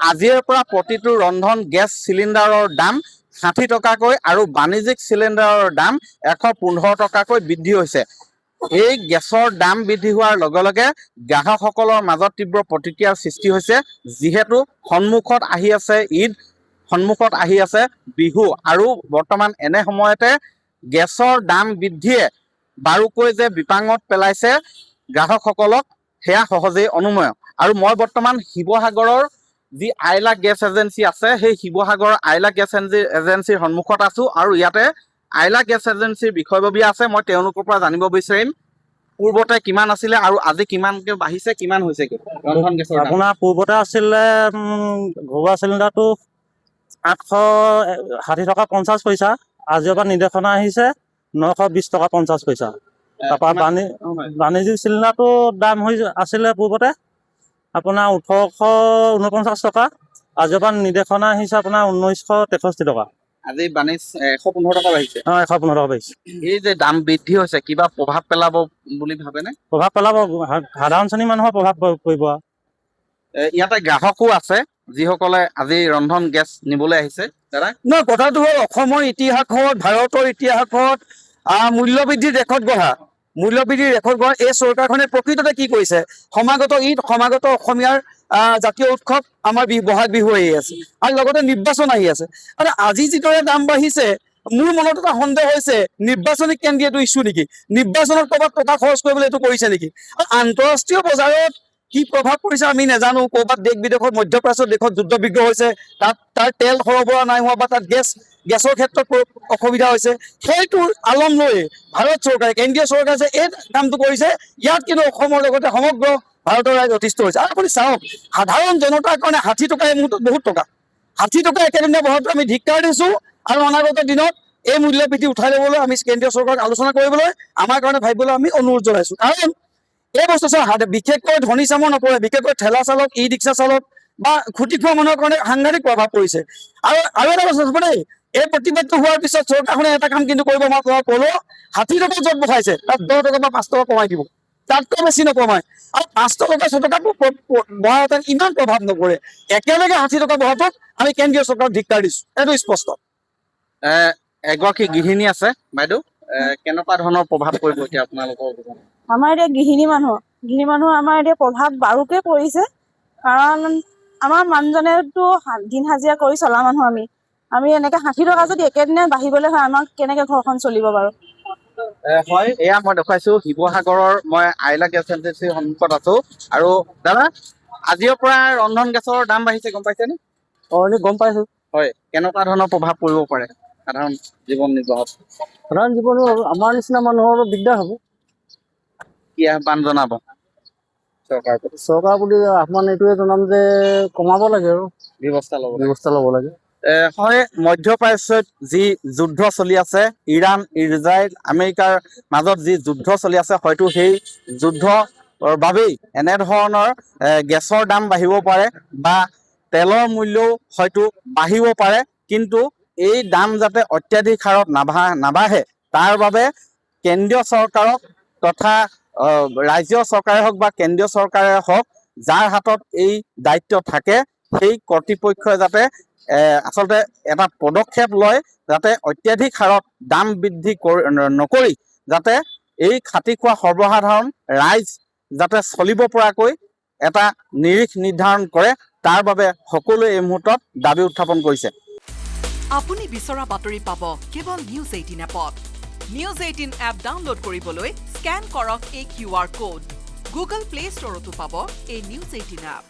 আজিৰ পৰা প্ৰতিটো ৰন্ধন গেছ চিলিণ্ডাৰৰ দাম ৬০ টকাকৈ আৰু বাণিজ্যিক চিলিণ্ডাৰৰ দাম ১১৫ টকাকৈ বৃদ্ধি হৈছে। এই গেছৰ দাম বৃদ্ধি হোৱাৰ লগে লগে গ্ৰাহকসকলৰ মাজত তীব্ৰ প্ৰতিক্ৰিয়াৰ সৃষ্টি হৈছে, যিহেতু সন্মুখত আহি আছে ঈদ, সন্মুখত আহি আছে বিহু আৰু বৰ্তমান এনে সময়তে গেছৰ দাম বৃদ্ধিয়ে বাৰুকৈ যে বিপাঙত পেলাইছে গ্ৰাহকসকলক সেয়া সহজেই অনুমেয়। আৰু মই বৰ্তমান শিৱসাগৰৰ যি আইলা গেছ এজেঞ্চি আছে সেই শিৱসাগৰৰ আইলা গেছ এজেঞ্চিৰ সন্মুখত আছোঁ আৰু ইয়াতে আইলা গেছ এজেঞ্চিৰ বিষয়ববীয়া আছে। মই তেওঁলোকৰ পৰা জানিব বিচাৰিম পূৰ্বতে কিমান আছিলে আৰু আজি কিমানকৈ বাঢ়িছে, কিমান হৈছে ৰন্ধন গেছৰ দাম? আপোনাৰ পূৰ্বতে আছিলে ঘৰুৱা চিলিণ্ডাৰটো 860 টকা 50 পইচা। আজিৰ পৰা নিৰ্দেশনা আহিছে 920 টকা 50 পইচা। তাৰপৰা বাণিজ্যিক চিলিণ্ডাৰটো দাম আছিলে পূৰ্বতে আপোনাৰ 1849 টকা। আজিৰ পৰা নিৰ্দেশনা আহিছে আপোনাৰ 1963 টকা। আজি বাণিজ্য 115 টকা বাঢ়িছে। 115 টকা বাঢ়িছে। এই যে দাম বৃদ্ধি হৈছে কিবা প্ৰভাৱ পেলাব বুলি ভাবেনে? প্ৰভাৱ পেলাব, সাধাৰণ শ্ৰেণীৰ মানুহৰ প্ৰভাৱ পৰিব। ইয়াতে গ্ৰাহকো আছে যিসকলে আজি ৰন্ধন গেছ নিবলৈ আহিছে। দাদা, নহয়, কথাটো হ'ল অসমৰ ইতিহাসত, ভাৰতৰ ইতিহাসত মূল্যবৃদ্ধিৰ ৰেকৰ্ড গঢ়া এই চৰকাৰখনে প্ৰকৃততে কি কৰিছে? সমাগত ঈদ, সমাগত অসমীয়াৰ জাতীয় উৎসৱ আমাৰ বহাগ বিহু আহি আছে আৰু লগতে নিৰ্বাচন আহি আছে। আৰু আজি যিদৰে দাম বাঢ়িছে, মোৰ মনত এটা সন্দেহ হৈছে নিৰ্বাচনী কেন্দ্ৰীয়টো ইছ্যু নেকি? নিৰ্বাচনত ক'ৰবাত টকা খৰচ কৰিবলৈ এইটো কৰিছে নেকি? আৰু আন্তঃৰাষ্ট্ৰীয় বজাৰত কি প্ৰভাৱ পৰিছে আমি নাজানো। ক'ৰবাত দেশ বিদেশত, মধ্যপ্ৰাচ্যৰ দেশত যুদ্ধ বিগ্ৰহ হৈছে, তাৰ তেল সৰবৰাহ নাই হোৱা বা তাত গেছৰ ক্ষেত্ৰত অসুবিধা হৈছে, সেইটোৰ আলম লৈ ভাৰত চৰকাৰে, কেন্দ্ৰীয় চৰকাৰে যে এই কামটো কৰিছে, ইয়াত কিন্তু অসমৰ লগতে সমগ্ৰ ভাৰতৰ ৰাইজ অতিষ্ঠ হৈছে। আৰু আপুনি চাওক, সাধাৰণ জনতাৰ কাৰণে 60 টকা এই মুহূৰ্তত বহুত টকা। 60 টকা একেদিনীয়া বঢ়াটো আমি ধিক্কাৰ দিছোঁ আৰু অনাগত দিনত এই মূল্য বৃদ্ধি উঠাই ল'বলৈ আমি কেন্দ্ৰীয় চৰকাৰক আলোচনা কৰিবলৈ আমাৰ কাৰণে ভাবিবলৈ আমি অনুৰোধ জনাইছোঁ। কাৰণ এই বস্তু বিশেষকৈ ধনী চামৰ নপৰে, বিশেষকৈ ঠেলা চালক, ই ৰিক্সা চালক বা খুটি খোৱা মানুহৰ কাৰণে সাংঘাতিক প্ৰভাৱ পৰিছে। আৰু এটা বস্তু চাব দেই, এই প্ৰতিবাদটো হোৱাৰ পিছত চৰকাৰখনে এটা কাম কিন্তু কৰিব, মই আপোনাক ক'লো, 60 টকা য'ত বঢ়াইছে তাত 10 টকা বা 5 টকা কমাই দিব, তাতকৈ বেছি নকমায়। আৰু 5 টকা 6 টকা বঢ়াওঁতে ইমান প্ৰভাৱ নপৰে। একেলগে 60 টকা বঢ়াটোত আমি কেন্দ্ৰীয় চৰকাৰক ধিক্কাৰ দিছোঁ, এইটো স্পষ্ট। এগৰাকী গৃহিণী আছে বাইদেউ, কেনেকুৱা ধৰণৰ প্ৰভাৱ পৰিব এতিয়া আপোনালোকৰ? আমাৰ এতিয়া গৃহিণী মানুহ আমাৰ এতিয়া প্ৰভাৱ বাৰুকে পৰিছে। কাৰণ আমাৰ মানুহজনেতো দিন হাজিৰা কৰি চলা মানুহ, আমি এনেকে 60 টকা যদি একেদিনাই বাঢ়িবলৈ হয়, আমাক কেনেকে ঘৰখন চলিব বাৰু? হয়, এয়া মই দেখুৱাইছোঁ শিৱসাগৰৰ মই আইলা গেছ এজেঞ্চিৰ সন্মুখত আছোঁ। আৰু দাদা, আজিৰ পৰা ৰন্ধন গেছৰ দাম বাঢ়িছে, গম পাইছেনে? গম পাইছোঁ। হয়, কেনেকুৱা ধৰণৰ প্ৰভাৱ পৰিব পাৰে সাধাৰণ জীৱন নিৰ্বাহত? সাধাৰণ জীৱনো আমাৰ নিচিনা মানুহৰ দিগদাৰ হ'ব। কি আহ্বান জনাব চৰকাৰৰ প্ৰতি? চৰকাৰৰ প্ৰতি আহ্বান এইটোৱে জনাম যে কমাব লাগে আৰু ব্যৱস্থা ল'ব লাগে। হয়, মধ্যপ্ৰাচ্যত যি যুদ্ধ চলি আছে, ইৰাণ, ইজৰাইল, আমেৰিকাৰ মাজত যি যুদ্ধ চলি আছে, হয়তো সেই যুদ্ধৰ বাবেই এনেধৰণৰ গেছৰ দাম বাঢ়িব পাৰে বা তেলৰ মূল্যও হয়তো বাঢ়িব পাৰে। কিন্তু এই দাম যাতে অত্যাধিক হাৰত নাবাঢ়ে তাৰ বাবে কেন্দ্ৰীয় চৰকাৰক তথা ৰাজ্য চৰকাৰে হওক বা কেন্দ্ৰীয় চৰকাৰে হওক, যাৰ হাতত এই দায়িত্ব থাকে, সেই কৰ্তৃপক্ষই যাতে আচলতে এটা পদক্ষেপ লয়, যাতে অত্যাধিক হাৰত দাম বৃদ্ধি নকৰি যাতে এই খাটি খোৱা সৰ্বসাধাৰণ ৰাইজ যাতে চলিব পৰাকৈ এটা নিৰিখ নিৰ্ধাৰণ কৰে, তাৰ বাবে সকলোৱে এই মুহূৰ্তত দাবী উত্থাপন কৰিছে। আপুনি বিচৰা বাতৰি পাব কেৱল নিউজ 18 এপত। নিউজ 18 এপ ডাউনলোড কৰিবলৈ স্কেন কৰক এই QR কোড। গুগল প্লে ষ্টৰতো পাব এই নিউজ 18 এপ।